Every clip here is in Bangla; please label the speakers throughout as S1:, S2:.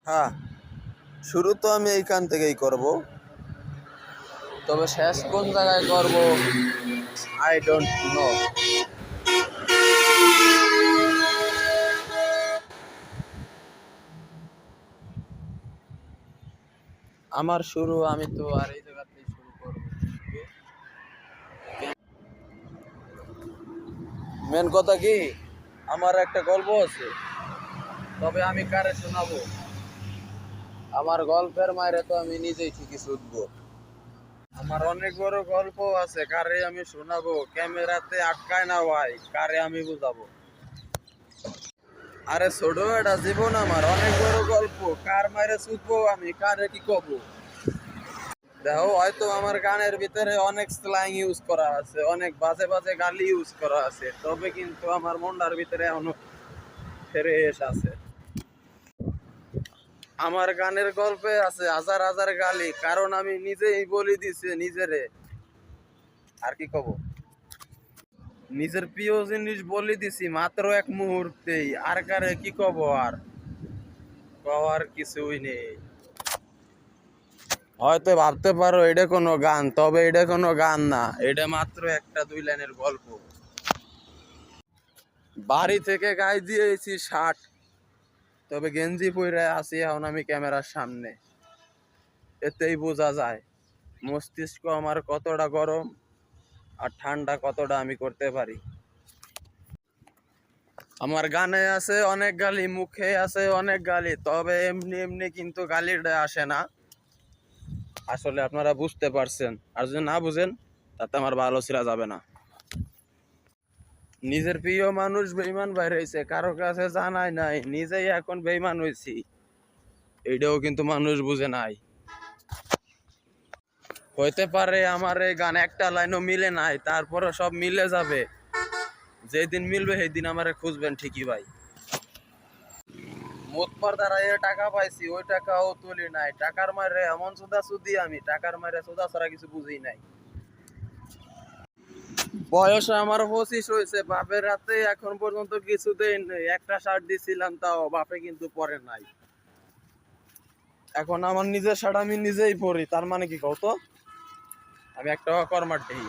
S1: হ্যাঁ, শুরু তো আমি এইখান থেকেই করব, তবে শেষ কোন জায়গায় করব আই ডোন্ট নো। আমার শুরু আমি তো আর এই জায়গাতেই শুরু করব। মেন কথা কি, আমার একটা গল্প আছে, তবে আমি কারে শোনাবো? আমার গল্পের মায়েরে তো আমি নিজেই ঠিকই শুনবো। আমার অনেক বড় গল্প আছে, কারে আমি শোনাবো? ক্যামেরাতে আটকায় না ভাই, কারে আমি বুঝাবো? আরে ছোট একটা জীবন, আমার অনেক বড় গল্প, কার মায়েরে শুনবো আমি, কারে কি কব? দেখো, হয়তো আমার গানের ভিতরে অনেক স্ল্যাং ইউজ করা আছে, অনেক বাজে বাজে গালি ইউজ করা আছে, তবে কিন্তু আমার মনটার ভিতরে অনেক ফ্রেশ আছে। আমার গানের গল্পে আছে হাজার হাজার গালি, কারণ আমি নিজেই বলি দিছি নিজেরে। আর কি কব? নিজের প্রিয় জিনিস বলি দিছি মাত্র এক মুহূর্তেই, আর কারে কি কব? আর কওয়ার কিছুই নেই। হয়তো ভাবতে পারো এটা কোনো গান, তবে এটা কোনো গান না, এটা মাত্র একটা দুই লাইনের গল্প। বাড়ি থেকে গায়ে দিয়েছি শার্ট, তবে গেঞ্জি পরে আছি এখন আমি ক্যামেরার সামনে। এতেই বোঝা যায় মস্তিষ্ক আমার কতটা গরম আর ঠান্ডা কতটা আমি করতে পারি। আমার গানে আছে অনেক গালি, মুখে আছে অনেক গালি, তবে এমনি এমনি কিন্তু গালিটা আসে না। আসলে আপনারা বুঝতে পারছেন, আর যদি না বুঝেন তাতে আমার ভালো ছিলা যাবে না। নিজের প্রিয় মানুষ বেইমান বাইর হয়েছে, কারো কাছে জানাই নাই, নিজেই এখন বেইমান হয়েছি, এইটাও কিন্তু মানুষ বুঝে নাই। হইতে পারে আমার এই গান একটা লাইনও মিলে নাই, তারপরে সব মিলে যাবে। যেদিন মিলবে সেই দিন আমারে খুঁজবেন ঠিকই ভাই। মোতবার দ্বারা টাকা পাইছি, ওই টাকাও তুলি নাই, টাকার মারে এমন সুদা সুদি, আমি টাকার মারে সুদা ছাড়া কিছু বুঝি নাই। বয়স আমার 25 হয়েছে, বাপের হাতে এখন পর্যন্ত কিছু দেই নাই, একটা শার্ট দিছিলাম তাও বাপে কিন্তু পরে নাই। এখন আমার নিজের শার্ট আমি নিজেই পরি, তার মানে কি কত? আমি একটা কর্মার দেই।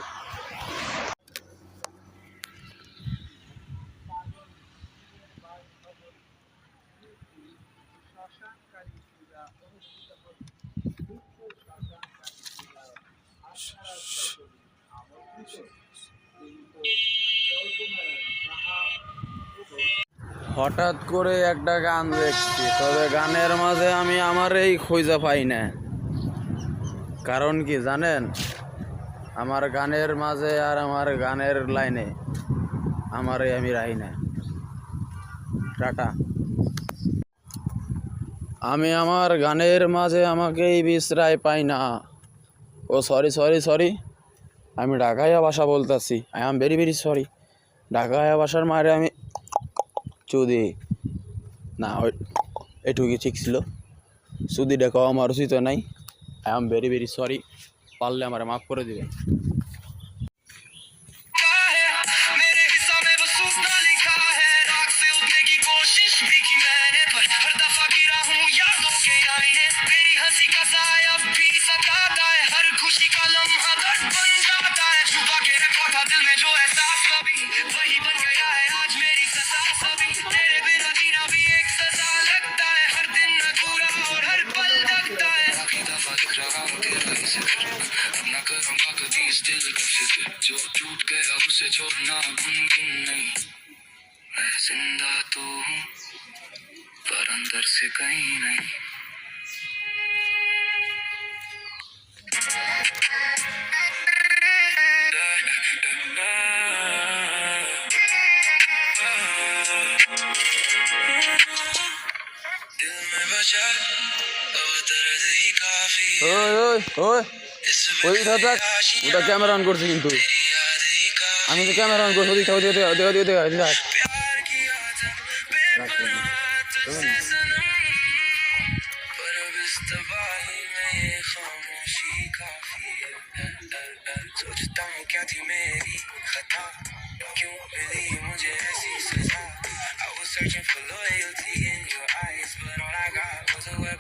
S1: হঠাৎ করে একটা গান দেখছি, তবে গানের মাঝে আমি আমার এই খুঁজে পাই না। কারণ কি জানেন? আমার গানের মাঝে আর আমার গানের লাইনে আমারে আমি রাহি না। টাটা। আমি আমার গানের মাঝে আমাকেই বিশ্রায় পাই না। ও সরি সরি সরি, আমি ঢাকাইয়া ভাষা বলতেছি, I am very very sorry. Dhakaiya ভাষার মারে আমি চুদি না, এটুকুই ঠিক ছিল। চুদি দেখাও আমার উচিত নাই। I am very very sorry, পারলে আমার মাফ করে দিবেন।
S2: अपना करूंगा कभी इस दिल का फिक्र जो टूट गया उसे छोड़ना मुमकिन नहीं। मैं जिंदा तो हूँ पर अंदर से कहीं नहीं। दिल में बचा अब दर्द ही काफी है।
S1: ওই ওই ওই ওই থাক, ওটা ক্যামেরা অন করছি কিন্তু আমি তো ক্যামেরা অন করছি। ওদিক থাক, ওদিক থাক, ওদিক থাক, ওদিক থাক।
S2: सोचता हूँ क्या थी मेरी खता, क्यों मिली मुझे ऐसी सजा। I was searching for loyalty in your eyes, but all I got was a web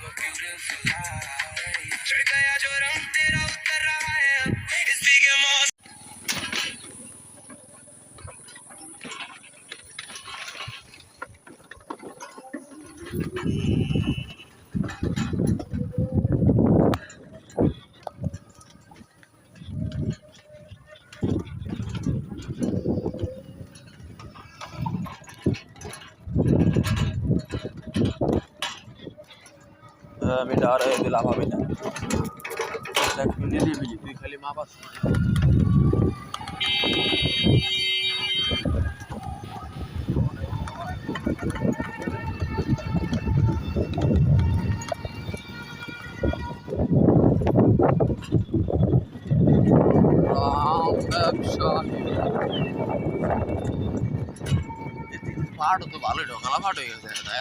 S1: আমি ডার হয়ে দিলাম আমি না এক মিনিট নিবি তুই খালি মা পাস ফাট তো ভালোই ঢোকালা ফাট হয়ে গেছে তাই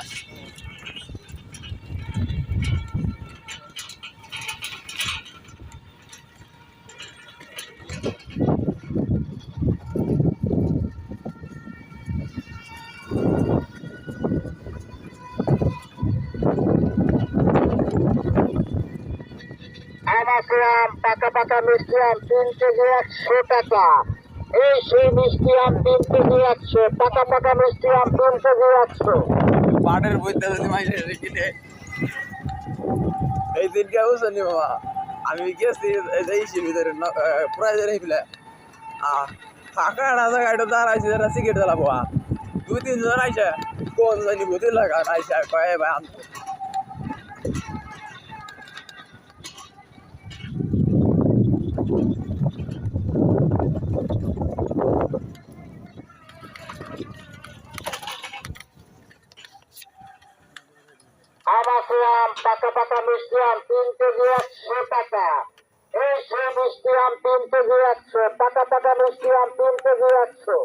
S3: আমাকে আম পাকা পাকা মিষ্টি আম 3 কেজি 100 টাকা। এই সেই মিষ্টি আম 3 কেজি 100, পাকা পাকা মিষ্টি আম 3 কেজি 100।
S1: পাটের বইতে যদি মাইনে কিনে এই দিনকে বুঝলি বাবা আমি গেছি এই ভিতরে প্রাইজের ফেলে ফাঁকা রাজা গাড়িটা দাঁড়াইছে যারা সিগারেট জ্বালাবো 2-3 জন আইসে কোন জানি বুঝি লাগা আইসে কয়ে ভাই আনতো
S3: আমাকে আম পাকা পাকা মিষ্টি আম 3 কেজি 100 টাকা। এই সেই মিষ্টি আম 3 কেজি 100, পাকা পাকা মিষ্টি আম 3 কেজি 100।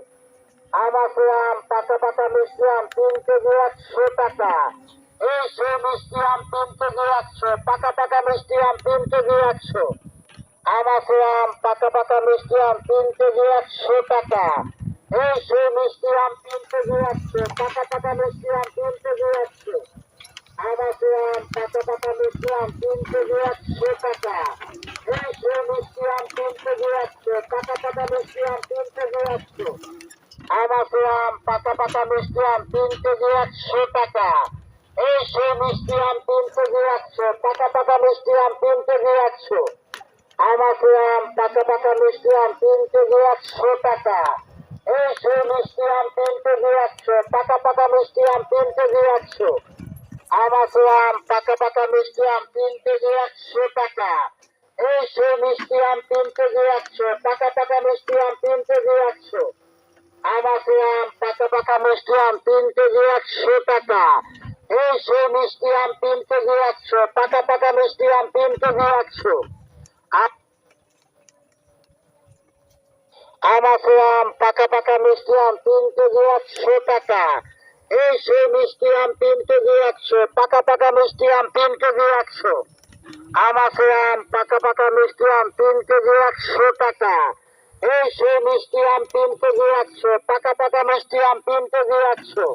S3: আমাকে আম পাকা পাকা মিষ্টি আম 3 কেজি 100 টাকা। এই সেই মিষ্টি আম 3 কেজি 100, পাকা পাকা মিষ্টি আম 3 কেজি 100। আমাকে আম পাকা পাকা মিষ্টি আম 3 কেজি 100 টাকা। এই সেই মিষ্টি আম 3 কেজি 100, পাকা পাকা মিষ্টি আম 3 কেজি 100। আমাকে আম পাকা পাকা মিষ্টি আম 3 কেজি 100 টাকা। এই সেই মিষ্টি আম 3 কেজি 100, পাকা পাকা মিষ্টি আম 3 কেজি 100। আমাকে আম পাকা পাকা মিষ্টি আম 3 কেজি 100 টাকা। এই সেই মিষ্টি আম 3 কেজি 100, পাকা পাকা মিষ্টি আম 3 কেজি 100। আমাকে আম পাকা পাকা মিষ্টি আম 3 কেজি 100 টাকা। এই সেই মিষ্টি আম 3 কেজি 100, পাকা পাকা মিষ্টি আম 3 কেজি 100। আমাকে আম পাকা পাকা মিষ্টি আম 3 কেজি 100 টাকা। এই সেই মিষ্টি আম 3 কেজি 100, পাকা পাকা মিষ্টি আম 3 কেজি 100। আমাকে আম পাকা পাকা মিষ্টি আম 3 কেজি 100 টাকা। এই সেই মিষ্টি আম 3 কেজি 100, পাকা পাকা মিষ্টি আম 3 কেজি 100। আমাকে আম পাকা পাকা মিষ্টি আম 3 কেজি 100 টাকা। এই সেই মিষ্টি আম 3 কেজি 100, পাকা পাকা মিষ্টি আম 3 কেজি 100। আমাকে আম পাকা পাকা মিষ্টি আম 3 কেজি 100 টাকা। এই সেই মিষ্টি আম 3 কেজি 100, পাকা পাকা মিষ্টি আম 3 কেজি 100।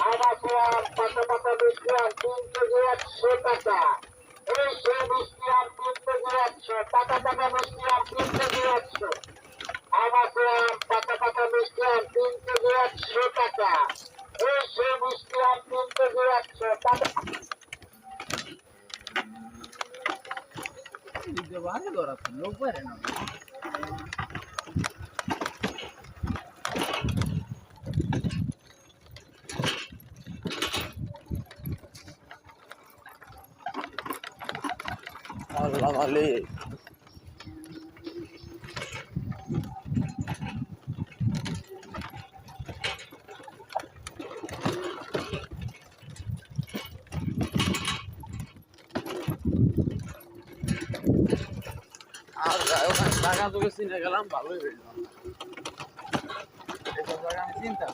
S3: আমাকে আম পাকা পাকা মিষ্টি আম 3 কেজি 100 টাকা। এই সেই মিষ্টি আম 3 কেজি 100, পাকা পাকা মিষ্টি আম 3 কেজি 100। আমাকে আম পাকা পাকা মিষ্টি আম 3 কেজি 100 টাকা। এই সেই মিষ্টি আম 3 কেজি 100, পাকা
S1: লোক পারে না আল্লাহ মালিক আর ওখানে জায়গা তোকে চিনে গেলাম ভালোই হইল এসব জায়গা আমি চিনতাম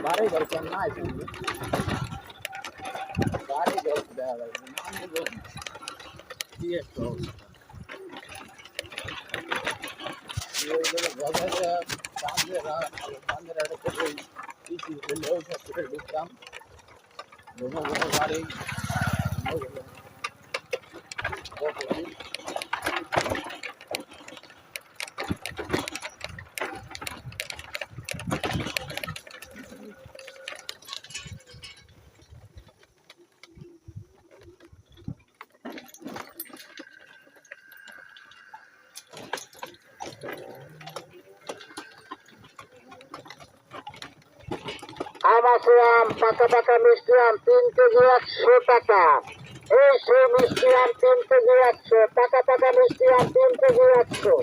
S1: বাড়ি ঘর কেন না আছে বাড়ি ঘর দেখা যাবে নাম বলবো কি একটা অবস্থা বাড়ি
S3: আছে আম, পাকা পাকা মিষ্টি আম 3 কেজি 100 টাকা। এই সেই মিষ্টি আম 3 কেজি 100, পাকা পাকা মিষ্টি আম 3 কেজি 100।